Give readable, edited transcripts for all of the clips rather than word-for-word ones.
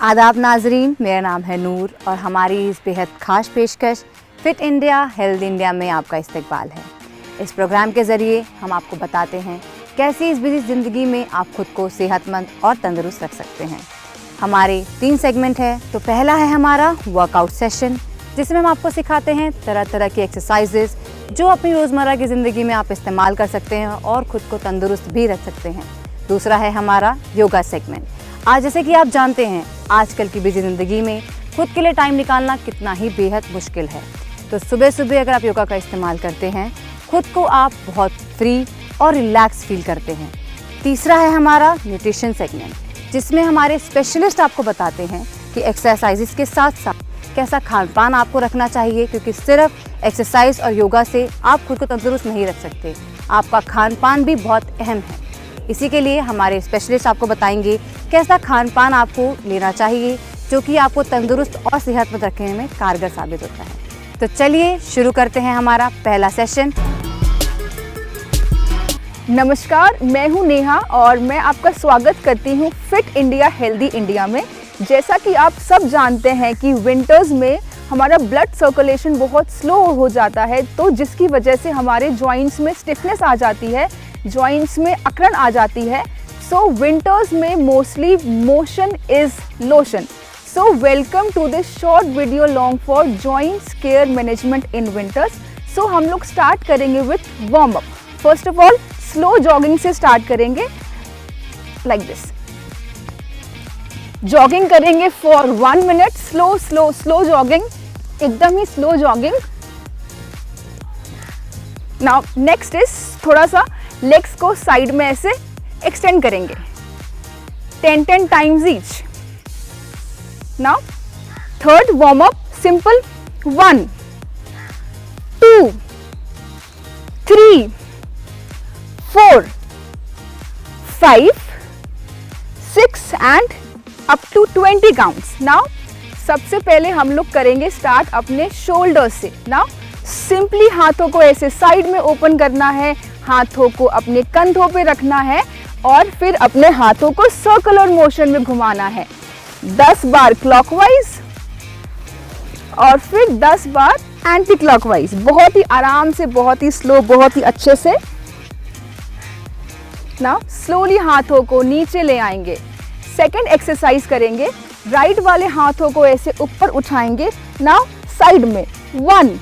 आदाब नाजरीन, मेरा नाम है नूर और हमारी इस बेहद ख़ास पेशकश फ़िट इंडिया हेल्थ इंडिया में आपका इस्तकबाल है। इस प्रोग्राम के ज़रिए हम आपको बताते हैं कैसे इस बिज़ी ज़िंदगी में आप खुद को सेहतमंद और तंदुरुस्त रख सकते हैं। हमारे 3 सेगमेंट है। तो पहला है हमारा वर्कआउट सेशन, जिसमें हम आपको सिखाते हैं तरह तरह की एक्सरसाइजेज़ जो अपनी रोज़मर्रा की ज़िंदगी में आप इस्तेमाल कर सकते हैं और ख़ुद को तंदुरुस्त भी रख सकते हैं। दूसरा है हमारा योगा सेगमेंट। आज जैसे कि आप जानते हैं, आजकल की बिजी ज़िंदगी में खुद के लिए टाइम निकालना कितना ही बेहद मुश्किल है। तो सुबह सुबह अगर आप योगा का इस्तेमाल करते हैं, खुद को आप बहुत फ्री और रिलैक्स फील करते हैं। तीसरा है हमारा न्यूट्रिशन सेगमेंट, जिसमें हमारे स्पेशलिस्ट आपको बताते हैं कि एक्सरसाइजेस के साथ साथ कैसा खान पान आपको रखना चाहिए, क्योंकि सिर्फ एक्सरसाइज और योगा से आप खुद को तंदुरुस्त नहीं रख सकते। आपका खान पान भी बहुत अहम है। इसी के लिए हमारे स्पेशलिस्ट आपको बताएंगे कैसा खान पान आपको लेना चाहिए जो कि आपको तंदुरुस्त और सेहतमंद रखने में कारगर साबित होता है। तो चलिए शुरू करते हैं हमारा पहला सेशन। नमस्कार, मैं हूं नेहा और मैं आपका स्वागत करती हूं फिट इंडिया हेल्दी इंडिया में। जैसा कि आप सब जानते हैं कि विंटर्स में हमारा ब्लड सर्कुलेशन बहुत स्लो हो जाता है, तो जिसकी वजह से हमारे जॉइंट्स में स्टिफनेस आ जाती है, जॉइंट्स में अकड़न आ जाती है। सो विंटर्स में mostly motion is lotion. So welcome to this short video long for joints care management in winters. So हम लोग स्टार्ट करेंगे with warm up. First of all slow jogging से स्टार्ट करेंगे, लाइक दिस। जॉगिंग करेंगे for 1 minute. Slow slow slow jogging, एकदम ही slow jogging. Now next is थोड़ा सा लेग्स को साइड में ऐसे एक्सटेंड करेंगे 10 times each. Now third warm up, simple. 1 2 3 4 5 6 and up to 20 counts. Now सबसे पहले हम लोग करेंगे स्टार्ट अपने शोल्डर्स से। नाउ सिंपली हाथों को ऐसे साइड में ओपन करना है, हाथों को अपने कंधों पे रखना है और फिर अपने हाथों को सर्कुलर मोशन में घुमाना है 10 बार क्लॉकवाइज और फिर 10 बार एंटी क्लॉकवाइज। बहुत ही आराम से, बहुत ही स्लो, बहुत ही अच्छे से। नाउ स्लोली हाथों को नीचे ले आएंगे। सेकंड एक्सरसाइज करेंगे, राइट वाले हाथों को ऐसे ऊपर उठाएंगे। नाउ साइड में 1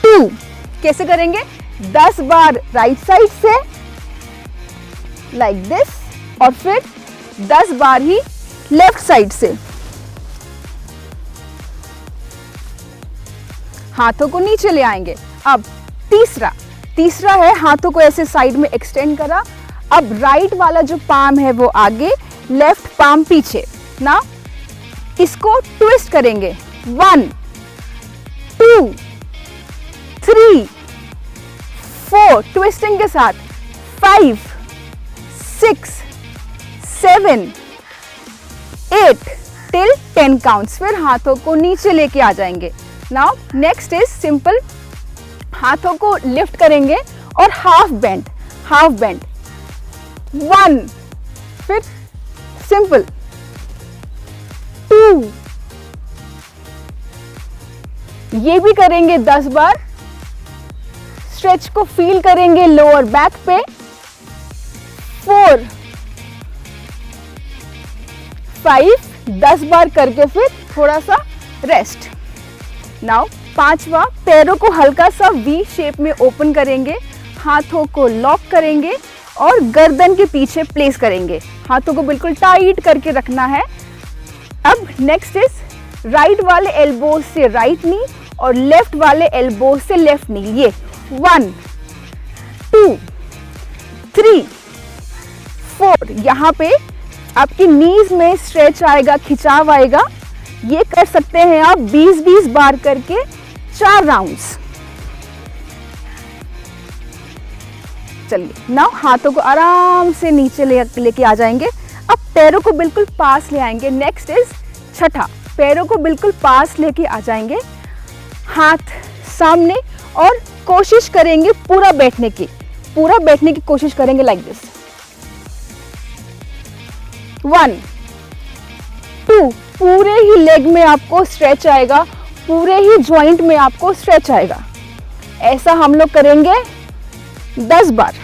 2, कैसे करेंगे? 10 बार राइट साइड से लाइक दिस और फिर 10 बार ही लेफ्ट साइड से। हाथों को नीचे ले आएंगे। अब तीसरा है, हाथों को ऐसे साइड में एक्सटेंड करा। अब राइट वाला जो पाम है वो आगे, लेफ्ट पाम पीछे। ना इसको ट्विस्ट करेंगे 1 2 3 4, ट्विस्टिंग के साथ 5 6 7 8 टिल 10 काउंट्स। फिर हाथों को नीचे लेके आ जाएंगे। नाउ नेक्स्ट इज सिंपल, हाथों को लिफ्ट करेंगे और हाफ बेंड 1, फिर सिंपल 2, ये भी करेंगे 10 बार। स्ट्रेच को फील करेंगे लोअर बैक पे 4 5, 10 बार करके फिर थोड़ा सा रेस्ट। नाउ 5वां, पैरों को हल्का सा वी शेप में ओपन करेंगे, हाथों को लॉक करेंगे और गर्दन के पीछे प्लेस करेंगे। हाथों को बिल्कुल टाइट करके रखना है। अब नेक्स्ट इज राइट वाले एल्बो से राइट नी और लेफ्ट वाले एल्बो से लेफ्ट नी। ये 1 2 3 4, यहाँ पे आपकी नीज में स्ट्रेच आएगा, खिंचाव आएगा। ये कर सकते हैं आप 20-20 बार करके 4 राउंड्स। चलिए, नाउ हाथों को आराम से नीचे लेके आ जाएंगे। अब पैरों को बिल्कुल पास ले आएंगे। नेक्स्ट इज छठा, पैरों को बिल्कुल पास लेके आ जाएंगे, हाथ सामने और कोशिश करेंगे पूरा बैठने की कोशिश करेंगे लाइक दिस। 1 2, पूरे ही लेग में आपको स्ट्रेच आएगा, पूरे ही जॉइंट में आपको स्ट्रेच आएगा। ऐसा हम लोग करेंगे 10 बार।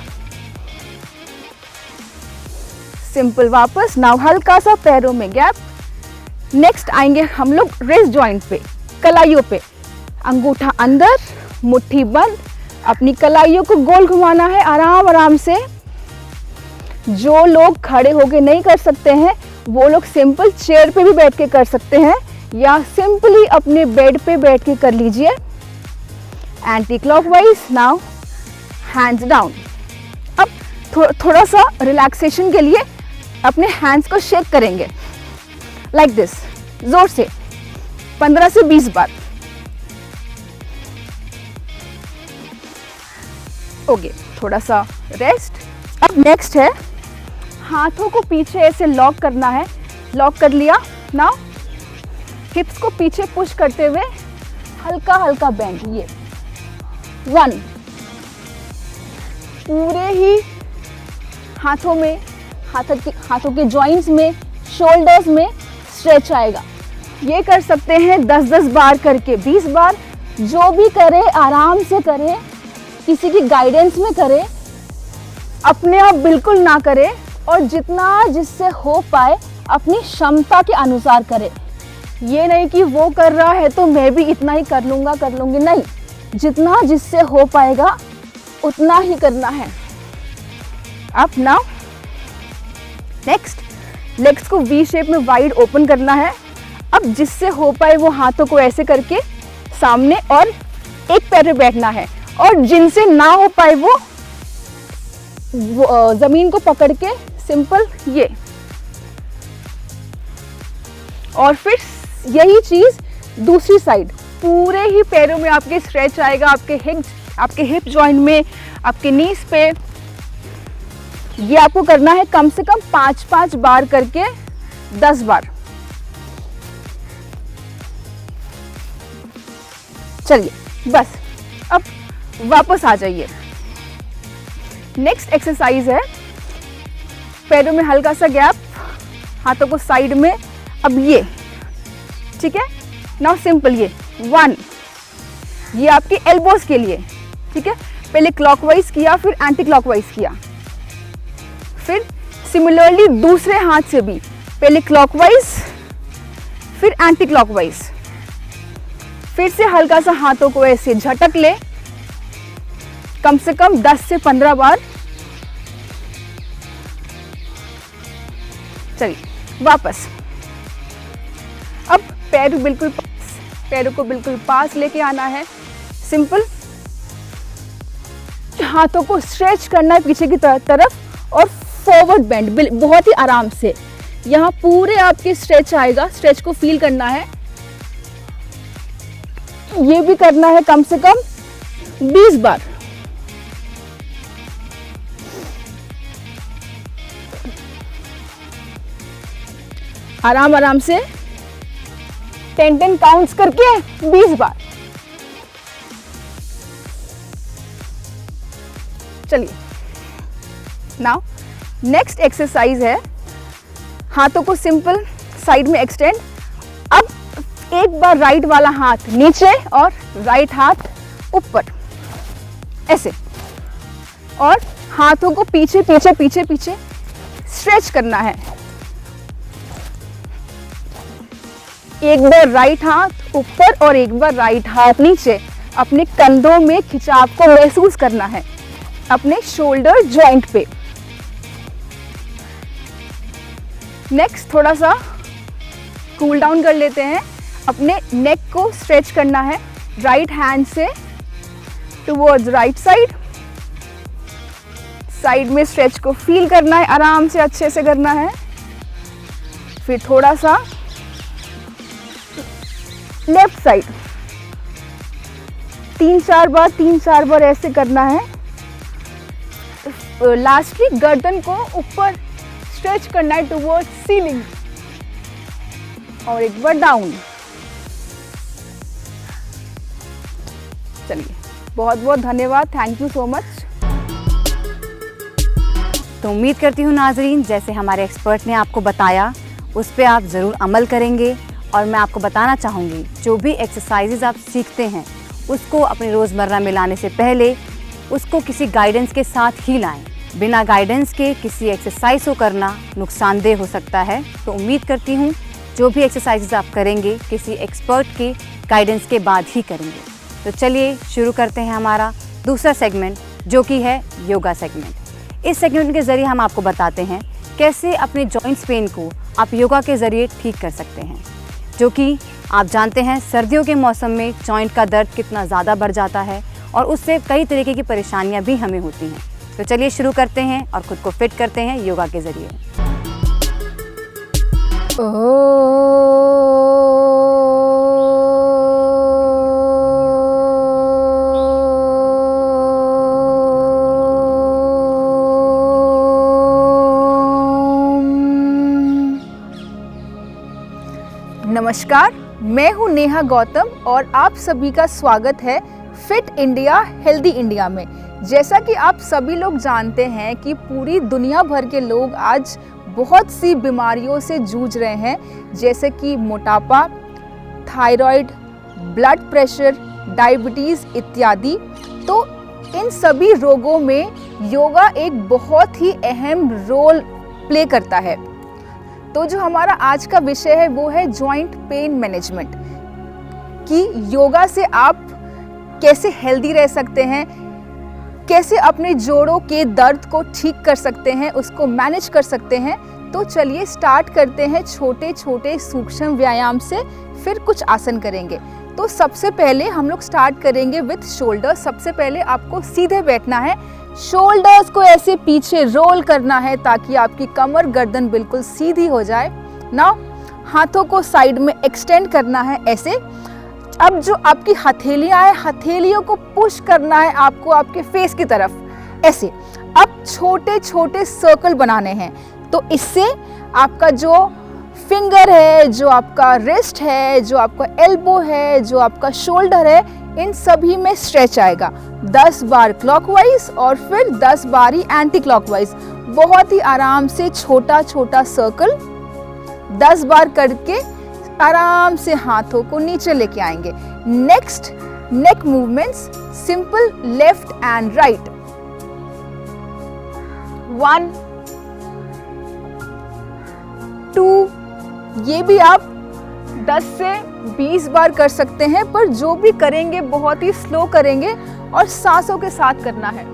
सिंपल। वापस। नाउ हल्का सा पैरों में गैप। नेक्स्ट आएंगे हम लोग रिस्ट जॉइंट पे, कलाइयों पे। अंगूठा अंदर, मुट्ठी बंद, अपनी कलाइयों को गोल घुमाना है आराम आराम से। जो लोग खड़े होके नहीं कर सकते हैं वो लोग सिंपल चेयर पे भी बैठ के कर सकते हैं, या सिंपली अपने बेड पे बैठ के कर लीजिए। Anti clockwise. Now hands down. अब थोड़ा सा रिलैक्सेशन के लिए अपने हैंड्स को शेक करेंगे लाइक दिस, जोर से 15 से 20 बार। ओके, थोड़ा सा रेस्ट। अब नेक्स्ट है हाथों को पीछे ऐसे लॉक करना है। लॉक कर लिया। नाउ हिप्स को पीछे पुश करते हुए हल्का हल्का बेंड। ये 1, पूरे ही हाथों में, हाथों के जॉइंट्स में, शोल्डर्स में स्ट्रेच आएगा। ये कर सकते हैं 10-10 बार करके, 20 बार। जो भी करे आराम से करे, किसी की गाइडेंस में करे, अपने आप बिल्कुल ना करे, और जितना जिससे हो पाए अपनी क्षमता के अनुसार करे। ये नहीं कि वो कर रहा है तो मैं भी इतना ही कर लूँगा, कर लूँगी, नहीं। जितना जिससे हो पाएगा उतना ही करना है। अब नाउ नेक्स्ट लेग्स को वी शेप में वाइड ओपन करना है। अब जिससे हो पाए वो हाथों को ऐसे करके सामने और एक पैर पे बैठना है, और जिनसे ना हो पाए वो जमीन को पकड़ के सिंपल ये। और फिर यही चीज दूसरी साइड, पूरे ही पैरों में आपके स्ट्रेच आएगा, आपके हिप जॉइंट में, आपके नीज पे। ये आपको करना है कम से कम 5-5 बार करके 10 बार। चलिए बस, अब वापस आ जाइए। नेक्स्ट एक्सरसाइज है पैरों में हल्का सा गैप, हाथों को साइड में। अब ये, ठीक है। नाउ सिंपल ये 1, ये आपके एल्बोस के लिए, ठीक है। पहले क्लॉकवाइज किया, फिर एंटी क्लॉकवाइज किया, फिर सिमिलरली दूसरे हाथ से भी पहले क्लॉकवाइज फिर एंटी क्लॉकवाइज। फिर से हल्का सा हाथों को ऐसे झटक ले, कम से कम 10 से 15 बार। चलिए वापस। अब पैरों को बिल्कुल पास लेके आना है। सिंपल हाथों को स्ट्रेच करना है पीछे की तरफ, और फॉरवर्ड बेंड बहुत ही आराम से। यहाँ पूरे आपके स्ट्रेच आएगा, स्ट्रेच को फील करना है। ये भी करना है कम से कम 20 बार। आराम आराम से 10-10 काउंट्स करके 20 बार। चलिए नाउ नेक्स्ट एक्सरसाइज है, हाथों को सिंपल साइड में एक्सटेंड। अब एक बार राइट वाला हाथ नीचे और राइट हाथ ऊपर ऐसे, और हाथों को पीछे पीछे पीछे पीछे स्ट्रेच करना है। एक बार राइट हाथ ऊपर और एक बार राइट हाथ नीचे। अपने कंधों में खिंचाव को महसूस करना है, अपने शोल्डर जॉइंट पे। नेक्स्ट थोड़ा सा कूल डाउन कर लेते हैं। अपने नेक को स्ट्रेच करना है राइट हैंड से टुवर्ड्स राइट साइड। साइड में स्ट्रेच को फील करना है, आराम से अच्छे से करना है। फिर थोड़ा सा लेफ्ट साइड 3-4 बार ऐसे करना है। लास्टली गर्दन को ऊपर स्ट्रेच करना है टुवर्ड्स सीलिंग, और एक बार डाउन। चलिए बहुत बहुत धन्यवाद, थैंक यू सो मच। तो उम्मीद करती हूँ नाजरीन, जैसे हमारे एक्सपर्ट ने आपको बताया उस पर आप ज़रूर अमल करेंगे। और मैं आपको बताना चाहूँगी, जो भी एक्सरसाइजेज आप सीखते हैं उसको अपने रोज़मर्रा में लाने से पहले उसको किसी गाइडेंस के साथ ही लाएं। बिना गाइडेंस के किसी एक्सरसाइज को करना नुकसानदेह हो सकता है। तो उम्मीद करती हूँ जो भी एक्सरसाइजेज आप करेंगे किसी एक्सपर्ट के गाइडेंस के बाद ही करेंगे। तो चलिए शुरू करते हैं हमारा दूसरा सेगमेंट, जो कि है योगा सेगमेंट। इस सेगमेंट के ज़रिए हम आपको बताते हैं कैसे अपने जॉइंट्स पेन को आप योगा के ज़रिए ठीक कर सकते हैं, जो कि आप जानते हैं सर्दियों के मौसम में जॉइंट का दर्द कितना ज़्यादा बढ़ जाता है और उससे कई तरीके की परेशानियां भी हमें होती हैं। तो चलिए शुरू करते हैं और ख़ुद को फिट करते हैं योगा के ज़रिए। नमस्कार, मैं हूं नेहा गौतम और आप सभी का स्वागत है फिट इंडिया हेल्दी इंडिया में। जैसा कि आप सभी लोग जानते हैं कि पूरी दुनिया भर के लोग आज बहुत सी बीमारियों से जूझ रहे हैं, जैसे कि मोटापा, थायराइड, ब्लड प्रेशर, डायबिटीज़ इत्यादि। तो इन सभी रोगों में योगा एक बहुत ही अहम रोल प्ले करता है। तो जो हमारा आज का विषय है वो है जॉइंट पेन मैनेजमेंट, कि योगा से आप कैसे हेल्दी रह सकते हैं, कैसे अपने जोड़ों के दर्द को ठीक कर सकते हैं, उसको मैनेज कर सकते हैं। तो चलिए स्टार्ट करते हैं छोटे छोटे सूक्ष्म व्यायाम से, फिर कुछ आसन करेंगे। तो सबसे पहले हम लोग स्टार्ट करेंगे विथ शोल्डर। सबसे पहले आपको सीधे बैठना है, शोल्डर्स को ऐसे पीछे रोल करना है ताकि आपकी कमर गर्दन बिल्कुल सीधी हो जाए। नाउ हाथों को साइड में एक्सटेंड करना है ऐसे। अब जो आपकी हथेलियां हैं, हथेलियों को पुश करना है आपको आपके फेस की तरफ ऐसे। अब छोटे छोटे सर्कल बनाने हैं, तो इससे आपका जो फिंगर है, जो आपका रिस्ट है, जो आपका एल्बो है, जो आपका शोल्डर है, इन सभी में स्ट्रेच आएगा। 10 बार क्लॉकवाइज और फिर 10 बार ही एंटी क्लॉकवाइज। बहुत ही आराम से छोटा छोटा सर्कल 10 बार करके आराम से हाथों को नीचे लेके आएंगे। Next, neck movements, simple left and right. 1 2, ये भी आप 10 से 20 बार कर सकते हैं, पर जो भी करेंगे बहुत ही स्लो करेंगे और सांसों के साथ करना है।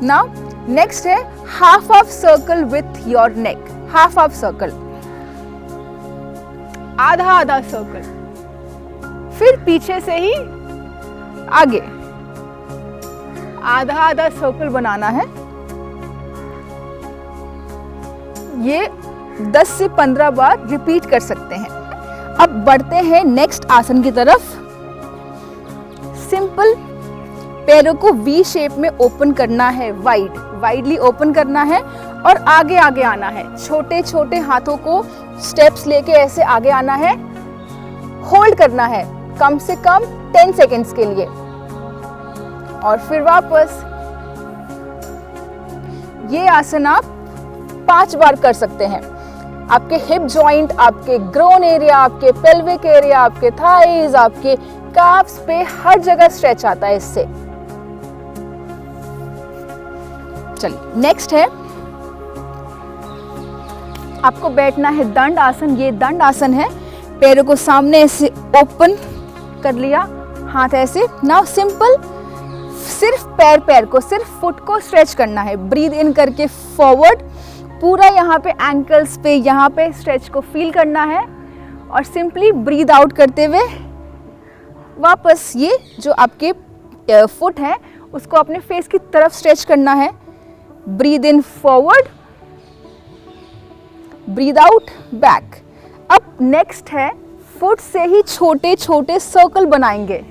नाउ नेक्स्ट है half of circle with your neck. Half of circle, आधा आधा सर्कल, फिर पीछे से ही आगे आधा आधा सर्कल बनाना है। ये 10 से 15 बार रिपीट कर सकते हैं। अब बढ़ते हैं नेक्स्ट आसन की तरफ। सिंपल पैरों को वी शेप में ओपन करना है, वाइडली ओपन करना है और आगे आगे आना है। छोटे छोटे हाथों को स्टेप्स लेके ऐसे आगे आना है, होल्ड करना है कम से कम 10 सेकेंड्स के लिए और फिर वापस। ये आसन आप 5 बार कर सकते हैं। आपके हिप जॉइंट, आपके ग्रोन एरिया, आपके पेल्विक एरिया, आपके थाइज, आपके काफ्स पे हर जगह स्ट्रेच आता है इससे। चलिए नेक्स्ट है, आपको बैठना है दंड आसन। ये दंड आसन है, पैरों को सामने ऐसे ओपन कर लिया, हाथ ऐसे। नाउ सिंपल, सिर्फ पैर को, सिर्फ फुट को स्ट्रेच करना है। ब्रीद इन करके फॉरवर्ड, पूरा यहाँ पे एंकल्स पे, यहाँ पे स्ट्रेच को फील करना है और सिंपली ब्रीद आउट करते हुए वापस ये जो आपके फुट है उसको अपने फेस की तरफ स्ट्रेच करना है। Breathe in forward, breathe out back. अब नेक्स्ट है, फुट से ही छोटे छोटे सर्कल बनाएंगे,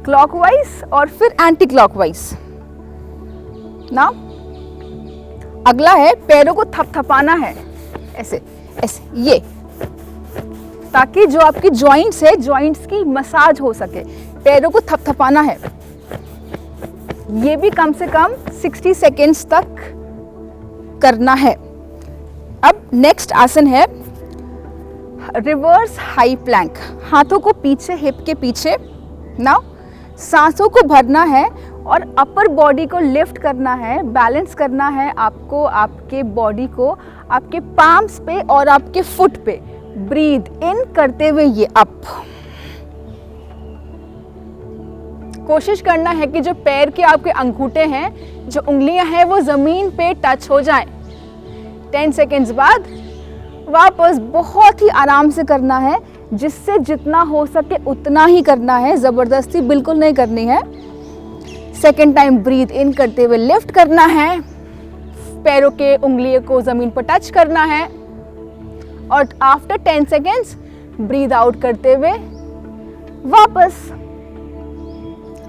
क्लॉकवाइज और फिर एंटी क्लॉकवाइज। ना अगला है, पैरों को थपथपाना है ऐसे ऐसे, ये ताकि जो आपकी जॉइंट्स है, जॉइंट्स की मसाज हो सके। पैरों को थपथपाना है, ये भी कम से कम 60 सेकेंड्स तक करना है। अब नेक्स्ट आसन है रिवर्स हाई प्लैंक। हाथों को पीछे, हिप के पीछे। नाउ सांसों को भरना है और अपर बॉडी को लिफ्ट करना है, बैलेंस करना है आपको, आपके बॉडी को आपके पाम्स पे और आपके फुट पे। ब्रीथ इन करते हुए ये अप। कोशिश करना है कि जो पैर के आपके अंगूठे हैं, जो उंगलियां हैं, वो जमीन पे टच हो जाएं। 10 सेकेंड्स बाद वापस बहुत ही आराम से करना है, जिससे जितना हो सके उतना ही करना है, ज़बरदस्ती बिल्कुल नहीं करनी है। सेकेंड टाइम ब्रीथ इन करते हुए लिफ्ट करना है, पैरों के उंगलियों को ज़मीन पर टच करना है और आफ्टर 10 सेकेंड्स ब्रीथ आउट करते हुए वापस।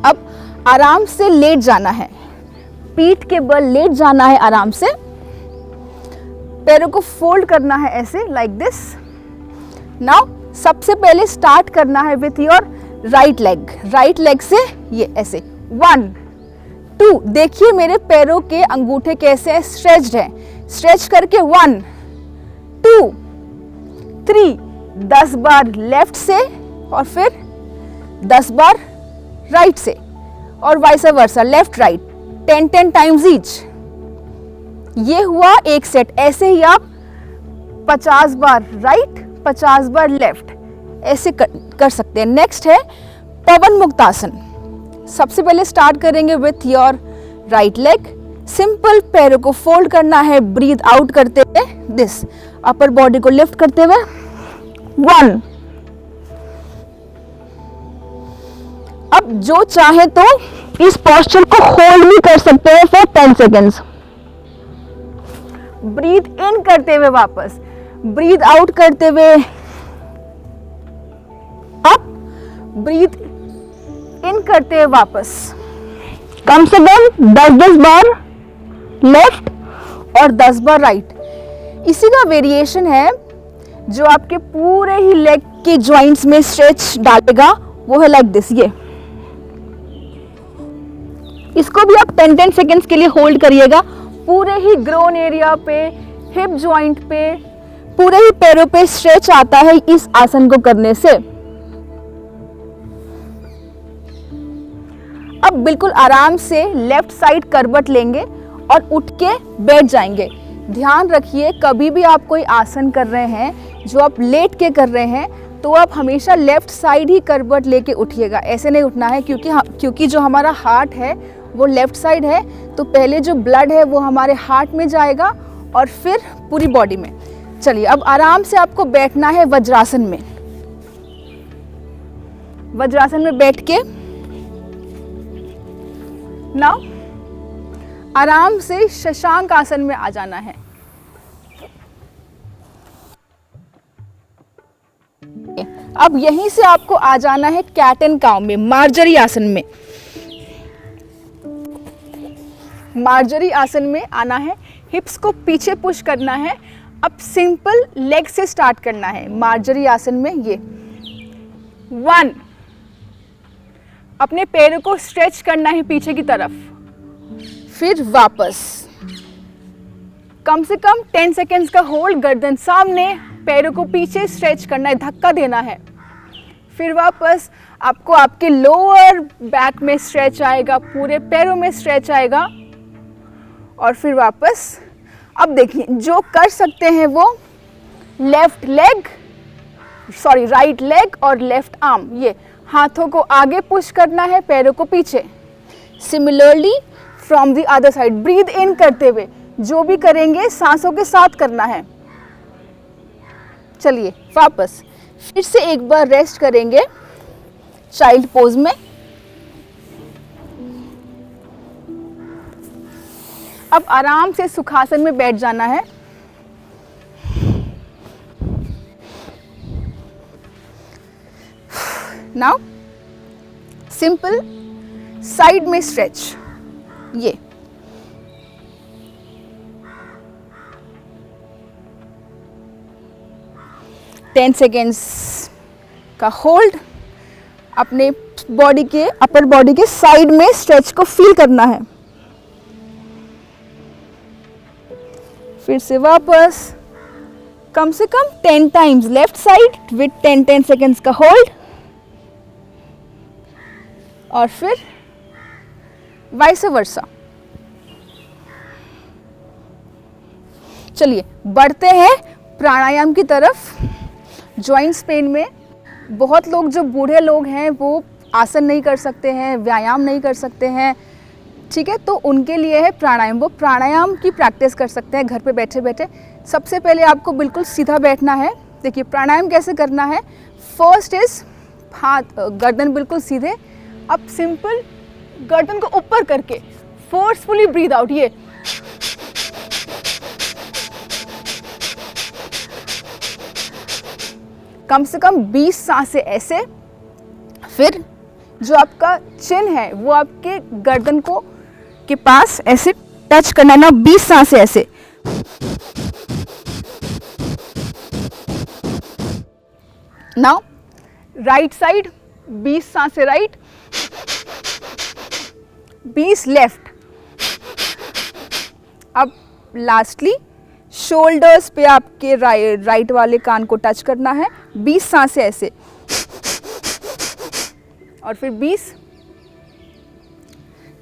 अब आराम से लेट जाना है, पीठ के बल लेट जाना है आराम से। पैरों को फोल्ड करना है ऐसे, लाइक दिस। नाउ सबसे पहले स्टार्ट करना है with your right leg. Right leg से ये ऐसे 1 2। देखिए मेरे पैरों के अंगूठे कैसे स्ट्रेच्ड हैं। स्ट्रेच करके 1 2 3 10 बार लेफ्ट से और फिर 10 बार राइट से और vice versa, left right 10 times each. ये हुआ एक सेट। ऐसे ही आप 50 बार राइट, 50 बार लेफ्ट ऐसे कर सकते हैं। नेक्स्ट है पवन मुक्तासन। सबसे पहले स्टार्ट करेंगे with your right leg. Simple पैरों को फोल्ड करना है, ब्रीथ आउट करते हुए दिस, अपर बॉडी को लिफ्ट करते हुए 1। अब जो चाहे तो इस पोस्चर को होल्ड भी कर सकते हैं फॉर 10 सेकेंड्स। ब्रीथ इन करते हुए वापस, ब्रीथ आउट करते हुए अप, ब्रीथ इन करते हुए वापस। कम से कम 10-10 बार लेफ्ट और 10 बार राइट। इसी का वेरिएशन है जो आपके पूरे ही लेग के जॉइंट्स में स्ट्रेच डालेगा, वो है लाइक दिस। ये इसको भी आप 10-10 सेकेंड्स के लिए होल्ड करिएगा। पूरे ही ग्रोन एरिया पे, हिप जॉइंट पे, पूरे ही पैरों पे स्ट्रेच आता है इस आसन को करने से। अब बिल्कुल आराम से लेफ्ट साइड करवट लेंगे और उठ के बैठ जाएंगे। ध्यान रखिए, कभी भी आप कोई आसन कर रहे हैं जो आप लेट के कर रहे हैं, तो आप हमेशा लेफ्ट साइड ही करवट लेके उठिएगा। ऐसे नहीं उठना है, क्योंकि जो हमारा हार्ट है वो लेफ्ट साइड है, तो पहले जो ब्लड है वो हमारे हार्ट में जाएगा और फिर पूरी बॉडी में। चलिए अब आराम से आपको बैठना है वज्रासन में। वज्रासन में बैठ के नाउ आराम से शशांक आसन में आ जाना है। अब यहीं से आपको आ जाना है कैट एंड काउ में, मार्जरी आसन में। मार्जरी आसन में आना है, हिप्स को पीछे पुश करना है। अब सिंपल लेग से स्टार्ट करना है मार्जरी आसन में। ये 1, अपने पैरों को स्ट्रेच करना है पीछे की तरफ, फिर वापस। कम से कम 10 सेकेंड्स का होल्ड, गर्दन सामने, पैरों को पीछे स्ट्रेच करना है, धक्का देना है। फिर वापस आपको आपके लोअर बैक में स्ट्रेच आएगा, पूरे पैरों में स्ट्रेच आएगा और फिर वापस। अब देखिए, जो कर सकते हैं वो राइट लेग और लेफ्ट आर्म, ये हाथों को आगे पुश करना है, पैरों को पीछे। Similarly from the other side, breathe in करते हुए जो भी करेंगे सांसों के साथ करना है। चलिए वापस फिर से एक बार रेस्ट करेंगे चाइल्ड पोज में। अब आराम से सुखासन में बैठ जाना है। नाउ सिंपल साइड में स्ट्रेच, ये टेन सेकेंड्स का होल्ड, अपने बॉडी के अपर बॉडी के साइड में स्ट्रेच को फील करना है। फिर से वापस कम से कम 10 times left side with 10 seconds का होल्ड, और फिर वाइस वर्सा। चलिए बढ़ते हैं प्राणायाम की तरफ। जॉइंट्स पेन में बहुत लोग, जो बूढ़े लोग हैं, वो आसन नहीं कर सकते हैं, व्यायाम नहीं कर सकते हैं, ठीक है, तो उनके लिए है प्राणायाम। वो प्राणायाम की प्रैक्टिस कर सकते हैं घर पे बैठे बैठे। सबसे पहले आपको बिल्कुल सीधा बैठना है। देखिए प्राणायाम कैसे करना है। फर्स्ट इज हाथ, गर्दन बिल्कुल सीधे। अब सिंपल गर्दन को ऊपर करके फोर्सफुली ब्रीद आउट। ये कम से कम 20 सांसें ऐसे। फिर जो आपका चिन है वो आपके गर्दन को के पास ऐसे टच करना ना, 20 सांसें ऐसे। नाउ राइट साइड 20 सांसें राइट, 20 लेफ्ट। अब लास्टली शोल्डर्स पे आपके राइट वाले कान को टच करना है, 20 सांसें ऐसे, और फिर 20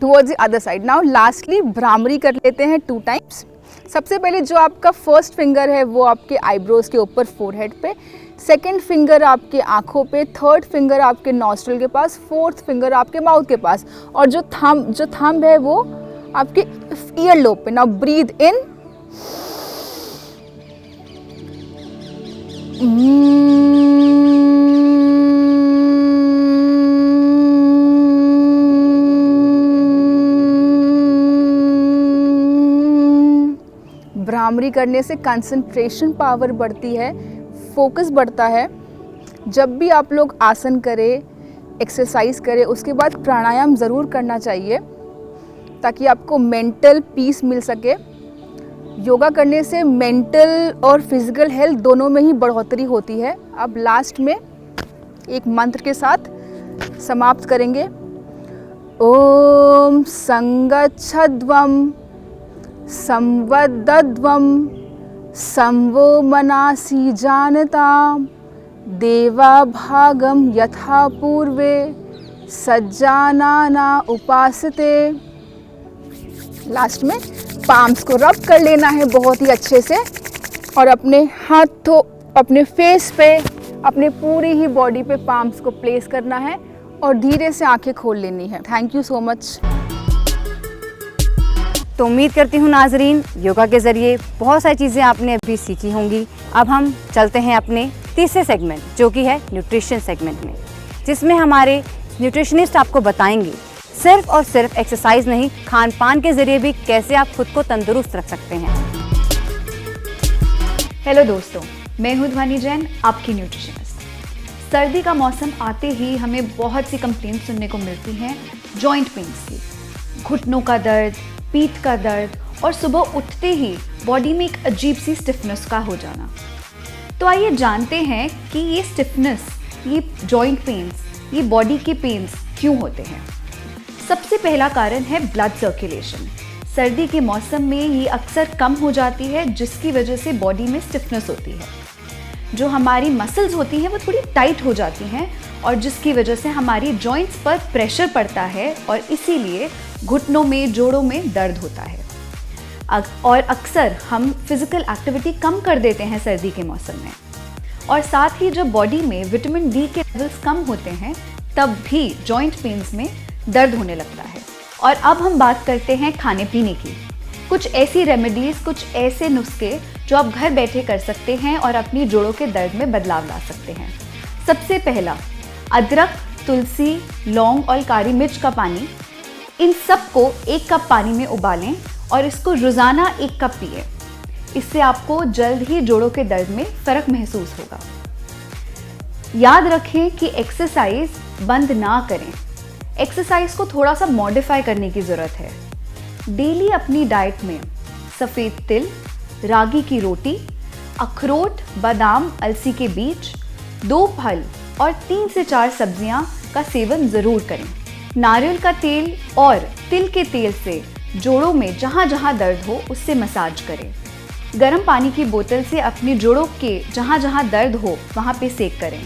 towards the other side. Now lastly bhramari कर लेते हैं 2 टाइम्स। सबसे पहले जो आपका फर्स्ट फिंगर है वो आपके आईब्रोज के ऊपर फोरहेड पे, सेकंड फिंगर आपके आंखों पे, थर्ड फिंगर आपके नॉस्ट्रल के पास, फोर्थ फिंगर आपके माउथ के पास, और जो थंब है वो आपके ईयर लोब पे। नाउ ब्रीद इन, भ्रामरी करने से कंसंट्रेशन पावर बढ़ती है, फोकस बढ़ता है। जब भी आप लोग आसन करें, एक्सरसाइज करें, उसके बाद प्राणायाम ज़रूर करना चाहिए ताकि आपको मेंटल पीस मिल सके। योगा करने से मेंटल और फिजिकल हेल्थ दोनों में ही बढ़ोतरी होती है। अब लास्ट में एक मंत्र के साथ समाप्त करेंगे। ओम संगच्छध्वम संवदध्वम संवो मनासि जानता देवा भागम यथा पूर्वे सज्जानाना उपासते। लास्ट में पाम्स को रब कर लेना है बहुत ही अच्छे से, और अपने हाथों, अपने फेस पे, अपने पूरी ही बॉडी पे पाम्स को प्लेस करना है और धीरे से आंखें खोल लेनी है। Thank you so much. तो उम्मीद करती हूँ नाजरीन, योगा के ज़रिए बहुत सारी चीज़ें आपने अभी सीखी होंगी। अब हम चलते हैं अपने तीसरे सेगमेंट, जो कि है न्यूट्रिशन सेगमेंट में, जिसमें हमारे न्यूट्रिशनिस्ट आपको बताएंगे सिर्फ और सिर्फ एक्सरसाइज नहीं, खान पान के ज़रिए भी कैसे आप खुद को तंदुरुस्त रख सकते हैं। हेलो दोस्तों, मैं हूँ ध्वनि जैन, आपकी न्यूट्रिशनिस्ट। सर्दी का मौसम आते ही हमें बहुत सी कंप्लेंट सुनने को मिलती हैं जॉइंट पेन्स की, घुटनों का दर्द, पीठ का दर्द, और सुबह उठते ही बॉडी में एक अजीब सी स्टिफनेस का हो जाना। तो आइए जानते हैं कि ये स्टिफनेस, ये जॉइंट पेन्स, ये बॉडी के पेन्स क्यों होते हैं। सबसे पहला कारण है ब्लड सर्कुलेशन। सर्दी के मौसम में ये अक्सर कम हो जाती है, जिसकी वजह से बॉडी में स्टिफनेस होती है। जो हमारी मसल्स होती हैं वो थोड़ी टाइट हो जाती हैं, और जिसकी वजह से हमारी जॉइंट्स पर प्रेशर पड़ता है, और इसीलिए घुटनों में, जोड़ों में दर्द होता है। और अक्सर हम फिजिकल एक्टिविटी कम कर देते हैं सर्दी के मौसम में, और साथ ही जब बॉडी में विटामिन डी के लेवल्स कम होते हैं तब भी जॉइंट पेन्स में दर्द होने लगता है। और अब हम बात करते हैं खाने पीने की। कुछ ऐसी रेमेडीज़, कुछ ऐसे नुस्खे जो आप घर बैठे कर सकते हैं और अपनी जोड़ों के दर्द में बदलाव ला सकते हैं। सबसे पहला, अदरक, तुलसी, लौंग और काली मिर्च का पानी, इन सब को 1 कप पानी में उबालें और इसको रोज़ाना 1 कप पिए। इससे आपको जल्द ही जोड़ों के दर्द में फ़र्क महसूस होगा। याद रखें कि एक्सरसाइज बंद ना करें, एक्सरसाइज को थोड़ा सा मॉडिफाई करने की ज़रूरत है। डेली अपनी डाइट में सफ़ेद तिल, रागी की रोटी, अखरोट, बादाम, अलसी के बीज, 2 फल और 3 से 4 सब्जियां का सेवन ज़रूर करें। नारियल का तेल और तिल के तेल से जोड़ों में जहाँ जहाँ दर्द हो उससे मसाज करें। गर्म पानी की बोतल से अपने जोड़ों के जहाँ जहाँ दर्द हो वहाँ पे सेक करें।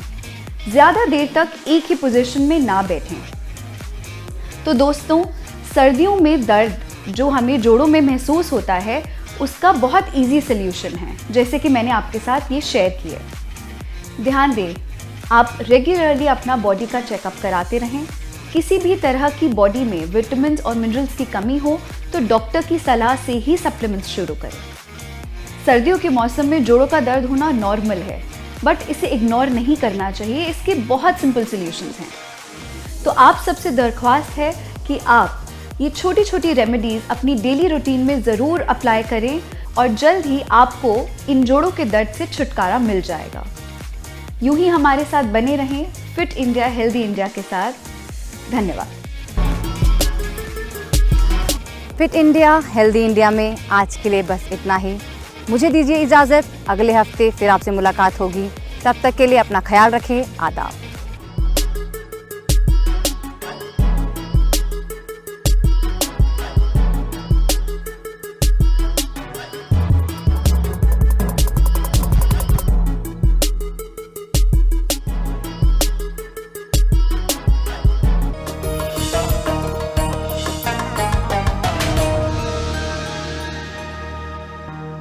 ज़्यादा देर तक एक ही पोजीशन में ना बैठें। तो दोस्तों, सर्दियों में दर्द जो हमें जोड़ों में महसूस होता है उसका बहुत इजी सल्यूशन है, जैसे कि मैंने आपके साथ ये शेयर किया। ध्यान दें, आप रेगुलरली अपना बॉडी का चेकअप कराते रहें। किसी भी तरह की बॉडी में विटामिन्स और मिनरल्स की कमी हो तो डॉक्टर की सलाह से ही सप्लीमेंट्स शुरू करें। सर्दियों के मौसम में जोड़ों का दर्द होना नॉर्मल है, बट इसे इग्नोर नहीं करना चाहिए। इसके बहुत सिंपल सॉल्यूशंस हैं। तो आप सबसे दरख्वास्त है कि आप ये छोटी छोटी रेमेडीज़ अपनी डेली रूटीन में ज़रूर अप्लाई करें और जल्द ही आपको इन जोड़ों के दर्द से छुटकारा मिल जाएगा। यूं ही हमारे साथ बने रहें फिट इंडिया हेल्दी इंडिया के साथ। धन्यवाद। फिट इंडिया हेल्दी इंडिया में आज के लिए बस इतना ही। मुझे दीजिए इजाज़त, अगले हफ्ते फिर आपसे मुलाकात होगी। तब तक के लिए अपना ख्याल रखें। आदाब।